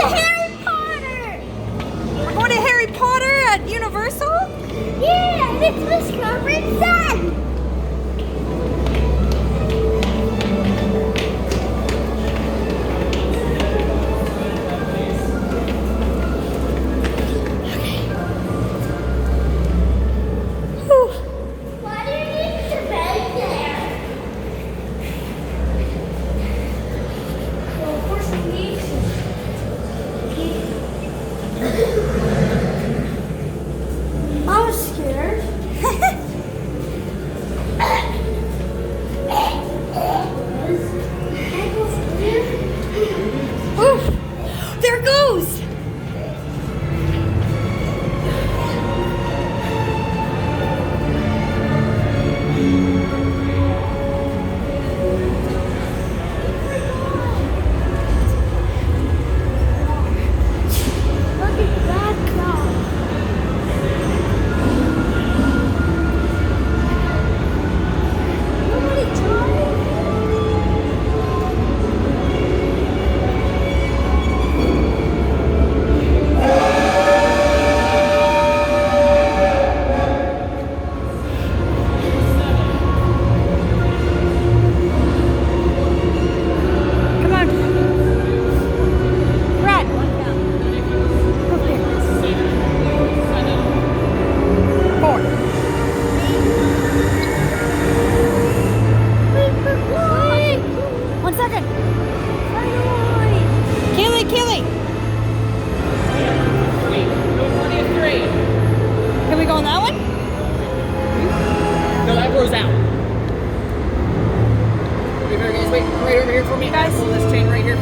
to Harry Potter! We're going to Harry Potter at Universal? Yeah, and it's Miss Corbin's son! Why do you need to bed there? Well, of course we need to. I was scared. Oof, there it goes! Look at that cloud. Nobody tried. Come on. Brad. Four. Wait. 1 second. Keely, Keely. Can we go on that one? No, that goes out. Wait, guys, wait right over here for me. Guys. Pull this chain right here.